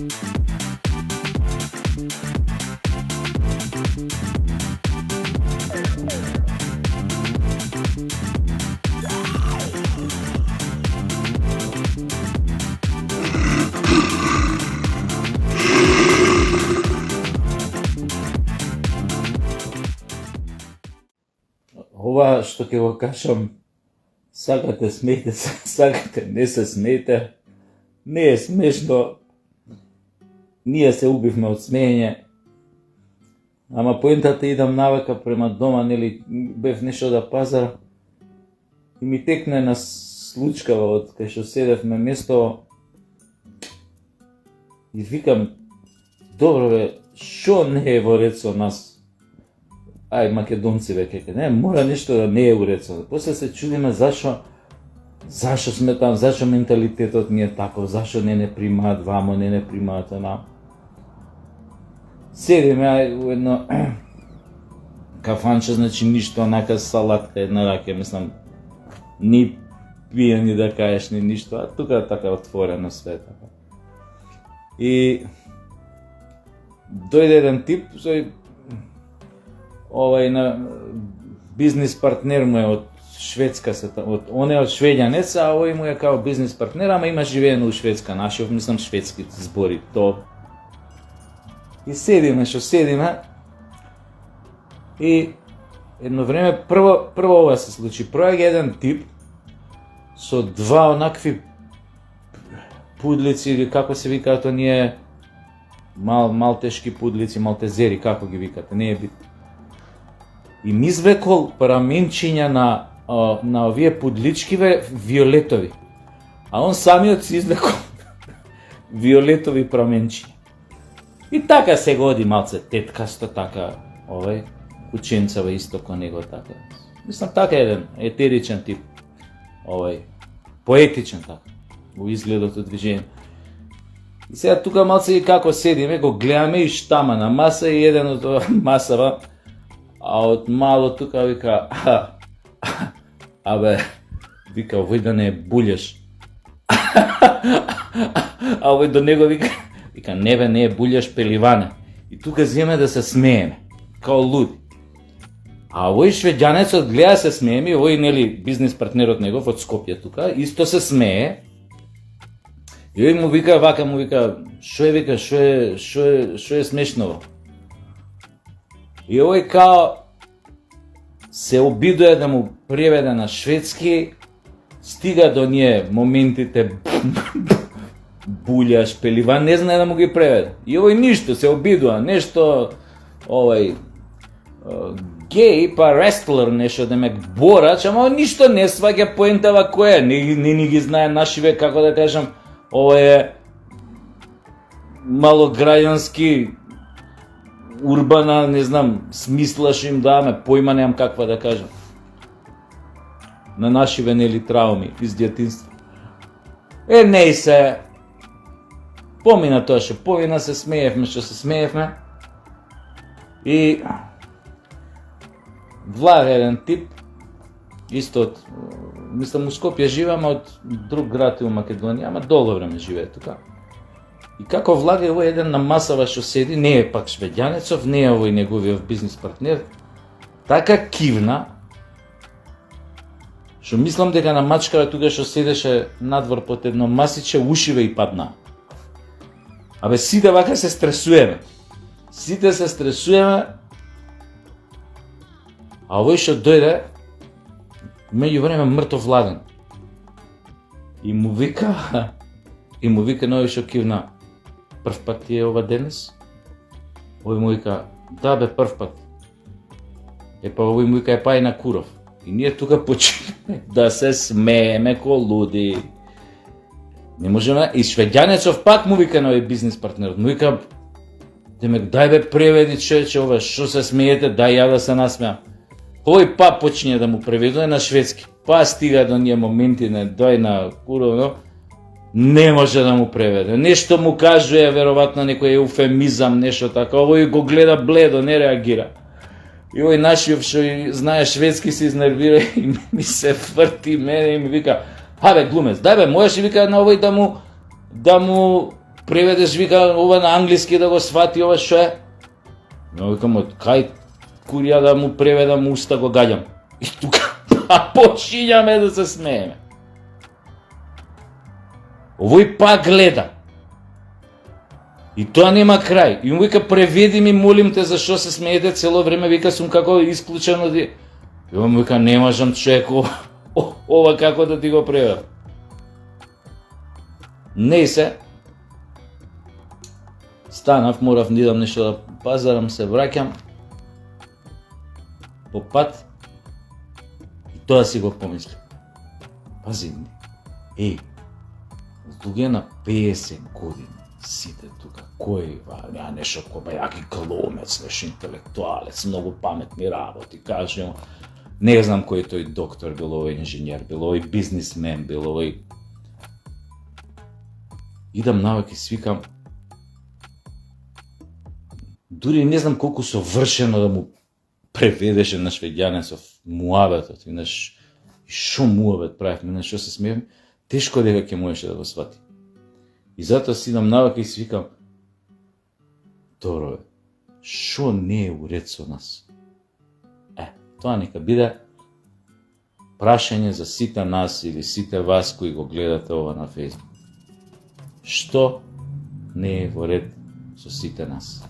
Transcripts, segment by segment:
Ова што ќе го кажам, сакате смејте се, сакате не се смејте, не е смешно, ние се убивме од смеење, ама поентата идам навека према дома, нели, бев нешто да пазар и ми текне една случкава од кај што седевме место и викам, добро бе, шо не е во ред со нас? Ај, македонци веќе, не, мора нешто да не е во ред со нас. После се чудиме зашо сме там, зашо менталитетот ни е таков, зашо не примаат вамо, не примаат она. Седиме у едно кафанче, значи ништо, онака салатка, една раке, мислам, ни пие, ни да кажеш, ни ништо, а тука е така отворено света. И дојде еден тип, на бизнес партнер му е од Шведска, он е од швеѓанец, а овој му е као бизнес партнер, ама има живеено у Шведска, нашиот, мислам, шведски збори, то. И седиме, и едно време, прво ова се случи, проаѓа еден тип со два онакви пудлици, или како се викаат оние малтешки пудлици, малтезери, како ги викате, не е битно. И ми извлекол праменчиња на овие пудличкиве виолетови. А он самиот си извлекол виолетови праменчиња. И така се годи малце теткасто, така, кученцава исто ко него, така. Мислам, така еден етеричен тип, поетичен така, во изгледот од движење. И сега тука малце и како седиме, го гледаме и штама на маса и еден од масава, а од мало тука вика, абе, вика, овој да не е булјаш. А овој до него вика, не бе, не е булјаш, пеливане. И тука земе да се смееме, као луди. А овој швеѓанецот гледа се смееме, овој, нели, бизнес партнерот негов од Скопје тука, исто се смее. И овој му вика, шо е смешново? И овој као се обидува да му преведе на шведски, стига до ние моментите булјаш, пеливан, не знае да му ги преведе. И овој ништо, се обидува, нешто, гей, па рестлер, нешто демек борач, ама ништо не сваќа поентава која, не ни ги знае нашиве, како да кажам, ова е малограѓански, урбана, не знам, смисла што им даваме, појма немам каква да кажам. На наши венели трауми из детинство. Не се, помина тоа што помина, се смеевме што се смеевме. И влага еден тип, исто од, мислам, у Скопје живе, ама од друг град и у Македонија, ама долго време живее тука. И како влага овој еден на масава што седи, не е пак швеѓанецов, не е овој неговиот бизнес партнер, така кивна, што мислам дека на мачкава тука што седеше надвор под едно масиче, ушиве и падна. Абе, сите вака се стресуеме. Сите се стресуеме, а овој што дојде, меѓу време мртов ладен. И му вика на овој што кивна, прв пат ти е ова денес? Овој му вика, да бе, прв пат. Па овој му вика, па и на Куров. И ние тука почнеме да се смееме ко луди. Не можеме, и швеѓанецов пак му вика на овој бизнес партнерот, му вика, демек, дај бе преведи човече ова, што се смеете, дај ја да се насмеам. Овој па почне да му преведува на шведски, па стига до ние моменти, дој на Куров, не може да му преведе. Нешто му кажува, веројатно некој еуфемизам, нешто така. Овој го гледа бледо, не реагира. И овој нашиот што знае шведски се изнервира и ми се врти мене и ми вика, абе глумец, дај бе, можеш ли вика на овој да му преведеш, вика, ова на англиски да го свати, ова што е? Но викам, од кај курија да му преведам, уста го гаѓам. И тука почињаме да се смееме. Овој пак гледа. И тоа нема крај. И му вика, преведи ми, молим те, зашо се смеете цело време, вика, сум како исклучен од... И му вика, не можам, човек, ова како да ти го преведам. Не се. Станав, морав да идам нешто да пазарам, се враќам. По пат. И тоа си го помислив. Пази, луѓе на 50 години, сите тука, кој, ја нешто кој, јаки кломец, нешто интелектуалец, многу паметни работи, кажем, не знам кој тој доктор, бил овој инженер, бил овој бизнисмен, бил овој... Идам навеќе, свикам, дури не знам колку совршено да му преведеше на швеѓанецов муабетот, инаш, шо муабет правихме, на шо се смеевме, тешко дека ќе можеше да го свати. И затоа си идам навеќе и свикам, добро бе, шо не е уред со нас? Тоа нека биде прашање за сите нас или сите вас кои го гледате ова на Facebook. Што не е во ред со сите нас?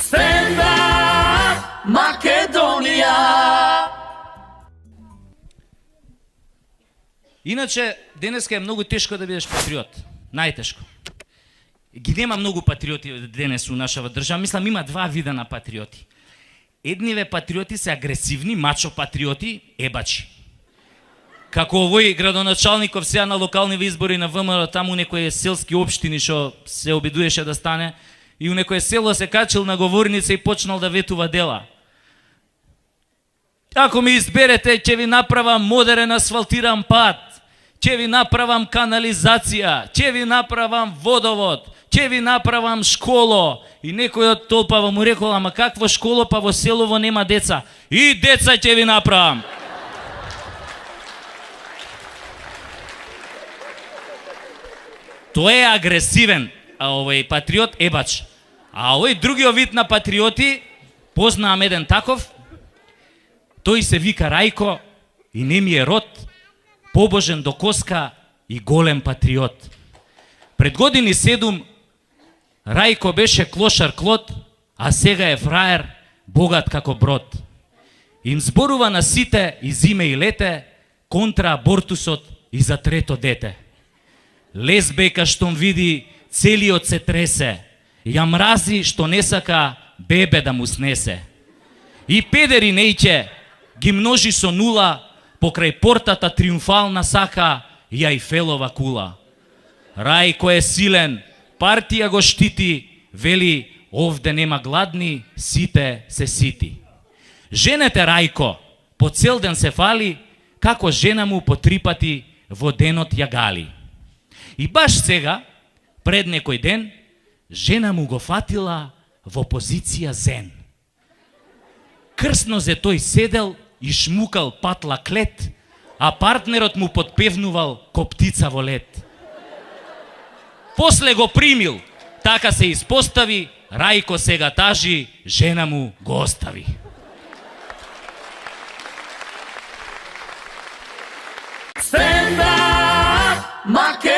Stand up, Македонија! Иначе, денеска е многу тешко да бидеш патриот. Најтешко. Ги нема многу патриоти денес у нашава држава. Мислам, има два вида на патриоти. Едниве патриоти се агресивни, мачо патриоти, ебачи. Како овој градоначалников сега на локалниве избори на ВМРО, таму некои селски општини што се обидуеше да стане, и у некое село се качил на говорница и почнал да ветува дела. Ако ме изберете, ќе ви направам модерен асфалтиран пат, ќе ви направам канализација, ќе ви направам водовод, ќе ви направам школо. И некој од толпава му рекол, ама какво школо, па во селово нема деца. И деца ќе ви направам. Тој е агресивен, а овој патриот ебач. А овој другиот вид на патриоти, познавам еден таков, тој се вика Рајко и не ми е род, побожен до коска и голем патриот. Пред години 7 Рајко беше клошар клод, а сега е фраер, богат како брод. Им зборува на сите и зиме и лете, контра абортусот и за трето дете. Лесбека штом види, целиот се тресе, ја мрази што не сака бебе да му снесе. И педери нејќе ги множи со нула, покрај портата триумфална сака и Ајфелова кула. Рајко е силен, партија го штити, вели овде нема гладни, сите се сити. Женете Рајко по цел ден се фали, како жена му по 3 пати во денот ја гали. И баш сега, пред некој ден, жена му го фатила во позиција зен. Крсно зе тој седел и шмукал патла клет, а партнерот му подпевнувал ко птица во лет. После го примил, така се испостави, Рајко сега тажи, жена му го остави. Stand up, Македонија!